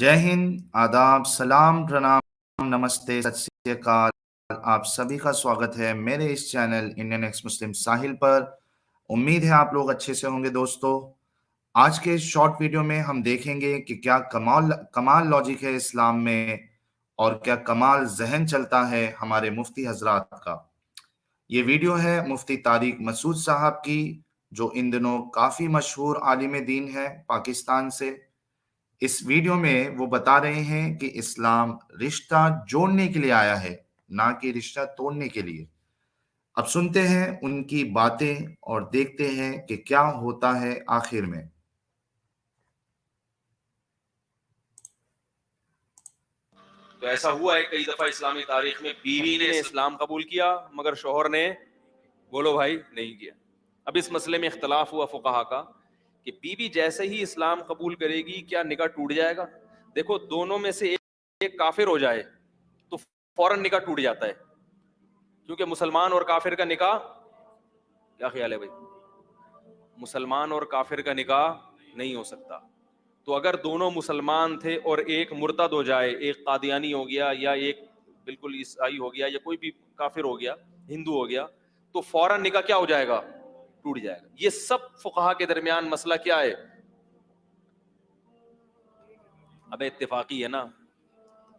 जय हिंद, आदाब, सलाम, प्रणाम, नमस्ते, सत श्री अकाल। आप सभी का स्वागत है मेरे इस चैनल इंडियन एक्स मुस्लिम साहिल पर। उम्मीद है आप लोग अच्छे से होंगे दोस्तों। आज के शॉर्ट वीडियो में हम देखेंगे कि क्या कमाल कमाल लॉजिक है इस्लाम में और क्या कमाल जहन चलता है हमारे मुफ्ती हजरात का। ये वीडियो है मुफ्ती तारिक मसूद साहब की, जो इन दिनों काफ़ी मशहूर आलिम दीन है पाकिस्तान से। इस वीडियो में वो बता रहे हैं कि इस्लाम रिश्ता जोड़ने के लिए आया है, ना कि रिश्ता तोड़ने के लिए। अब सुनते हैं उनकी बातें और देखते हैं कि क्या होता है आखिर में। तो ऐसा हुआ है कई दफा इस्लामी तारीख में, बीवी ने इस्लाम कबूल किया मगर शोहर ने, बोलो भाई, नहीं किया। अब इस मसले में इख्तलाफ हुआ फुकाहा का कि बीवी जैसे ही इस्लाम कबूल करेगी क्या निकाह टूट जाएगा। देखो, दोनों में से एक काफिर हो जाए तो फौरन निकाह टूट जाता है, क्योंकि मुसलमान और काफिर का निकाह, क्या ख्याल है भाई, मुसलमान और काफिर का निकाह नहीं हो सकता। तो अगर दोनों मुसलमान थे और एक मुर्तद हो जाए, एक कादियानी हो गया या एक बिल्कुल ईसाई हो गया या कोई भी काफिर हो गया, हिंदू हो गया, तो फौरन निकाह क्या हो जाएगा, टूट जाएगा। ये सब फुकहा के दरमियान मसला क्या है, अबे इत्तेफाकी है ना,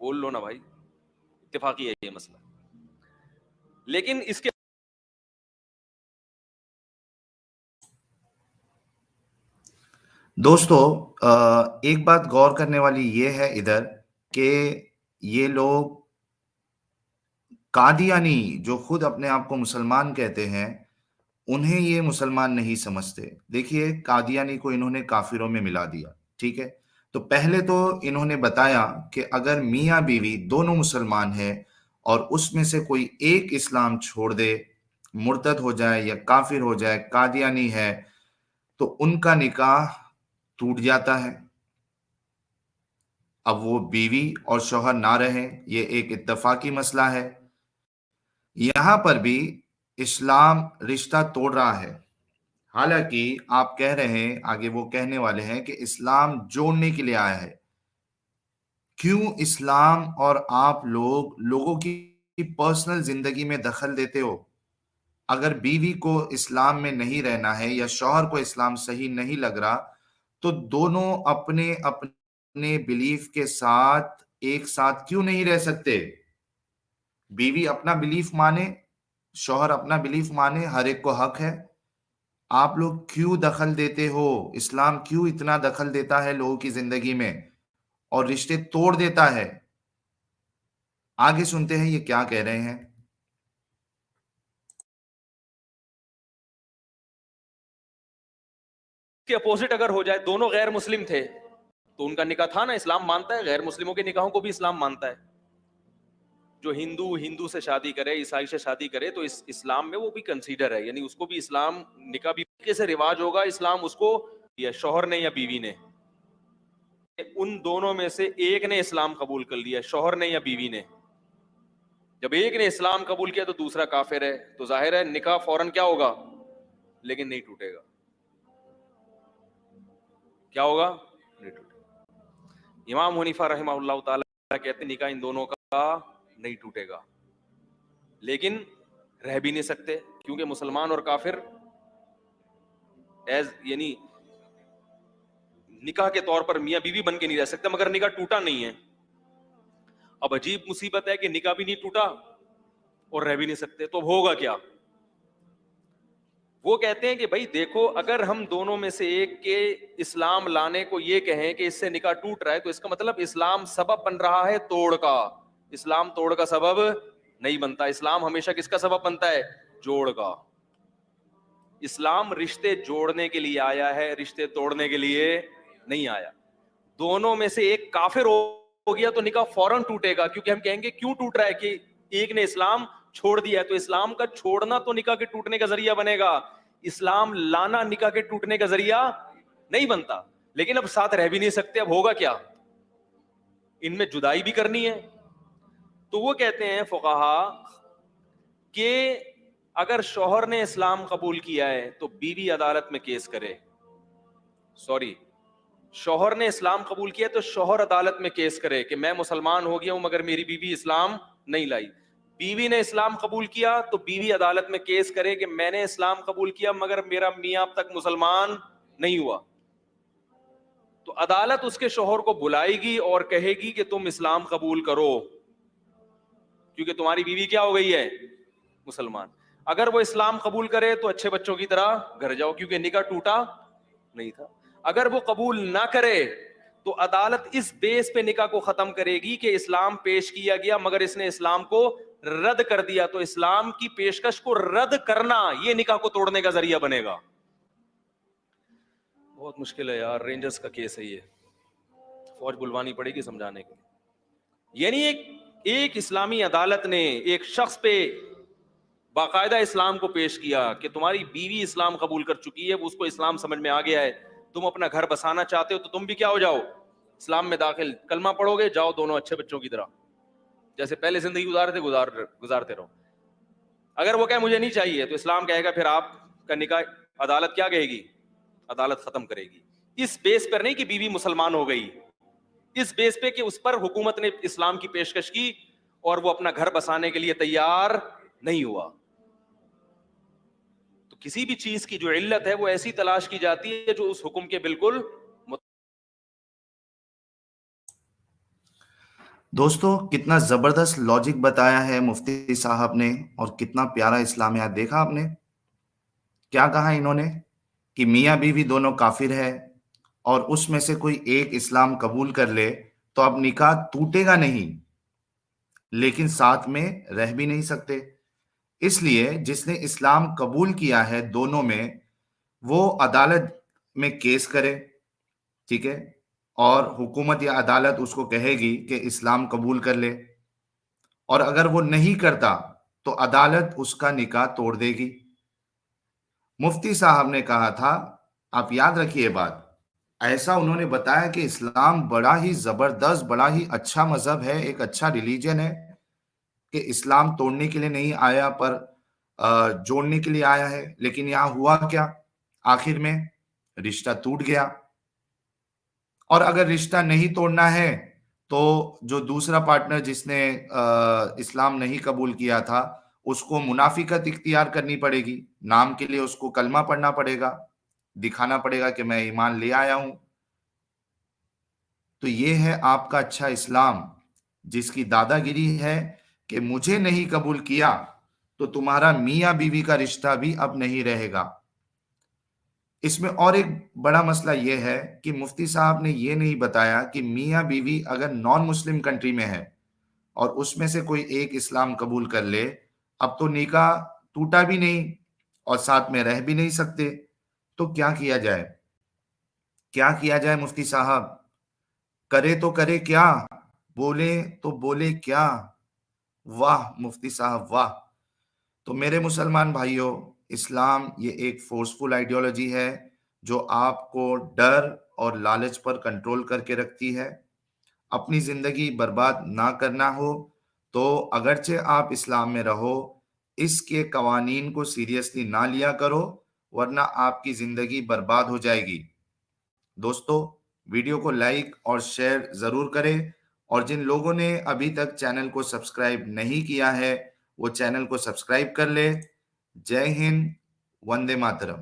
बोल लो ना भाई, इत्तेफाकी है ये मसला। लेकिन इसके दोस्तों, एक बात गौर करने वाली ये है इधर कि ये लोग कादियानी जो खुद अपने आप को मुसलमान कहते हैं, उन्हें ये मुसलमान नहीं समझते। देखिए, कादियानी को इन्होंने काफिरों में मिला दिया, ठीक है। तो पहले तो इन्होंने बताया कि अगर मियाँ बीवी दोनों मुसलमान है और उसमें से कोई एक इस्लाम छोड़ दे, मुर्तद हो जाए या काफिर हो जाए, कादियानी है, तो उनका निकाह टूट जाता है। अब वो बीवी और शौहर ना रहें, ये एक इत्तफाकी मसला है। यहां पर भी इस्लाम रिश्ता तोड़ रहा है। हालांकि आप कह रहे हैं, आगे वो कहने वाले हैं कि इस्लाम जोड़ने के लिए आया है। क्यों इस्लाम और आप लोगों की पर्सनल जिंदगी में दखल देते हो? अगर बीवी को इस्लाम में नहीं रहना है या शौहर को इस्लाम सही नहीं लग रहा, तो दोनों अपने अपने बिलीफ के साथ एक साथ क्यों नहीं रह सकते? बीवी अपना बिलीफ माने, शौहर अपना बिलीफ माने, हर एक को हक है। आप लोग क्यों दखल देते हो? इस्लाम क्यों इतना दखल देता है लोगों की जिंदगी में और रिश्ते तोड़ देता है? आगे सुनते हैं ये क्या कह रहे हैं। के अपोजिट अगर हो जाए, दोनों गैर मुस्लिम थे तो उनका निकाह था ना, इस्लाम मानता है, गैर मुस्लिमों के निकाहों को भी इस्लाम मानता है। जो हिंदू से शादी करे, ईसाई से शादी करे, तो इस्लाम में वो भी कंसीडर है, यानी उसको भी इस्लाम निकाह भी कैसे रिवाज होगा, इस्लाम उसको, या शौहर ने या बीवी ने, उन दोनों में से एक ने इस्लाम कबूल कर लिया, शौहर ने या बीवी ने। जब एक ने इस्लाम कबूल किया तो दूसरा काफिर है, तो जाहिर है निकाह फौरन क्या होगा, लेकिन नहीं टूटेगा। क्या होगा, नहीं टूटेगा। इमाम हनीफा रहमहुल्लाह ताला कहते निकाह इन दोनों का नहीं टूटेगा, लेकिन रह भी नहीं सकते, क्योंकि मुसलमान और काफिर यानी निकाह के तौर पर मियां बीवी बन के नहीं रह सकते, मगर निकाह टूटा नहीं है। अब अजीब मुसीबत है कि निकाह भी नहीं टूटा और रह भी नहीं सकते, तो होगा क्या। वो कहते हैं कि भाई देखो, अगर हम दोनों में से एक के इस्लाम लाने को ये कहें कि इससे निकाह टूट रहा है, तो इसका मतलब इस्लाम सबब बन रहा है तोड़ का। इस्लाम तोड़ का सबब नहीं बनता, इस्लाम हमेशा किसका सबब बनता है, जोड़ का। इस्लाम रिश्ते जोड़ने के लिए आया है, रिश्ते तोड़ने के लिए नहीं आया। दोनों में से एक काफिर हो गया तो निकाह फौरन टूटेगा, क्योंकि हम कहेंगे क्यों टूट रहा है कि एक ने इस्लाम छोड़ दिया है, तो इस्लाम का छोड़ना तो निकाह के टूटने का जरिया बनेगा, इस्लाम लाना निकाह के टूटने का जरिया नहीं बनता। लेकिन अब साथ रह भी नहीं सकते, अब होगा क्या, इनमें जुदाई भी करनी है। तो वो कहते हैं फुकाहा कि अगर शौहर ने इस्लाम कबूल किया है तो बीवी अदालत में केस करे, सॉरी, شوہر نے اسلام قبول کیا تو شوہر عدالت میں کیس کرے کہ میں مسلمان ہو گیا ہوں مگر میری بیوی اسلام نہیں لائی. بیوی نے اسلام قبول کیا تو بیوی عدالت میں کیس کرے کہ میں نے اسلام قبول کیا مگر میرا میاں اب تک مسلمان نہیں ہوا. تو عدالت اس کے شوہر کو بلائے گی اور کہے گی کہ تم اسلام قبول کرو کیونکہ تمہاری بیوی کیا ہو گئی ہے؟ مسلمان. اگر وہ اسلام قبول کرے تو اچھے بچوں کی طرح گھر جاؤ کیونکہ نکاح ٹوٹا نہیں تھا. اگر وہ قبول نہ کرے تو عدالت اس بیس پہ نکاح کو ختم کرے گی کہ اسلام پیش کیا گیا مگر اس نے اسلام کو رد کر دیا, تو اسلام کی پیشکش کو رد کرنا یہ نکاح کو توڑنے کا ذریعہ بنے گا. بہت مشکل ہے یار, رینجرز کا کیس ہے یہ, فوج بلوانی پڑے گی سمجھانے کے لیے. یعنی ایک اسلامی عدالت نے ایک شخص پہ باقاعدہ اسلام کو پیش کیا کہ تمہاری بیوی اسلام قبول کر چکی ہے, اس کو اسلام سمجھ میں آ گیا ہے, تم اپنا گھر بسانا چاہتے ہو تو تم بھی کیا ہو جاؤ, اسلام میں داخل, کلمہ پڑھو گے, جاؤ دونوں اچھے بچوں کی طرح جیسے پہلے زندگی گزارتے رہو. اگر وہ کہے مجھے نہیں چاہیے تو اسلام کہے گا پھر آپ کا نکاح عدالت کیا کہے گی, عدالت ختم کرے گی. اس بیس پر نہیں کہ بیوی مسلمان ہو گئی, اس بیس پہ کہ اس پر حکومت نے اسلام کی پیشکش کی اور وہ اپنا گھر بسانے کے لیے تیار نہیں ہوا. تو کسی بھی چیز کی جو علت ہے وہ ایسی تلاش کی جاتی ہے جو اس حکم کے بالکل. دوستو کتنا زبردست لاجک بتایا ہے مفتی صاحب نے, اور کتنا پیارا اسلامیات دیکھا آپ نے. کیا کہا انہوں نے کہ میاں بیوی دونوں کافر ہے اور اس میں سے کوئی ایک اسلام قبول کر لے تو اب نکاح ٹوٹے گا نہیں, لیکن ساتھ میں رہ بھی نہیں سکتے. اس لیے جس نے اسلام قبول کیا ہے دونوں میں, وہ عدالت میں کیس کرے, ٹھیک ہے, اور حکومت یا عدالت اس کو کہے گی کہ اسلام قبول کر لے, اور اگر وہ نہیں کرتا تو عدالت اس کا نکاح توڑ دے گی. مفتی صاحب نے کہا تھا, آپ یاد رکھیے بات, ایسا انہوں نے بتایا کہ اسلام بڑا ہی زبردست, بڑا ہی اچھا مذہب ہے, ایک اچھا ریلیجن ہے, کہ اسلام توڑنے کے لیے نہیں آیا پر جوڑنے کے لیے آیا ہے. لیکن یہاں ہوا کیا, آخر میں رشتہ ٹوٹ گیا. اور اگر رشتہ نہیں توڑنا ہے تو جو دوسرا پارٹنر جس نے اسلام نہیں قبول کیا تھا اس کو منافقت اختیار کرنی پڑے گی, نام کے لیے اس کو کلمہ پڑھنا پڑے گا, دکھانا پڑے گا کہ میں ایمان لے آیا ہوں. تو یہ ہے آپ کا اچھا اسلام, جس کی دادا گیری ہے کہ مجھے نہیں قبول کیا تو تمہارا میاں بیوی کا رشتہ بھی اب نہیں رہے گا. اس میں اور ایک بڑا مسئلہ یہ ہے کہ مفتی صاحب نے یہ نہیں بتایا کہ میاں بیوی اگر نان مسلم کنٹری میں ہے اور اس میں سے کوئی ایک اسلام قبول کر لے, اب تو نکاح ٹوٹا بھی نہیں اور ساتھ میں رہ بھی نہیں سکتے, تو کیا کیا جائے, کیا کیا جائے مفتی صاحب, کرے تو کرے کیا, بولے تو بولے کیا. واہ مفتی صاحب واہ. تو میرے مسلمان بھائیوں, اسلام یہ ایک فورسفل آئیڈیالوجی ہے جو آپ کو ڈر اور لالچ پر کنٹرول کر کے رکھتی ہے. اپنی زندگی برباد نہ کرنا ہو تو اگرچہ آپ اسلام میں رہو, اس کے قوانین کو سیریسلی نہ لیا کرو ورنہ آپ کی زندگی برباد ہو جائے گی. دوستو ویڈیو کو لائک اور شیئر ضرور کریں, اور جن لوگوں نے ابھی تک چینل کو سبسکرائب نہیں کیا ہے وہ چینل کو سبسکرائب کر لے. جے ہند, وندے ماترم.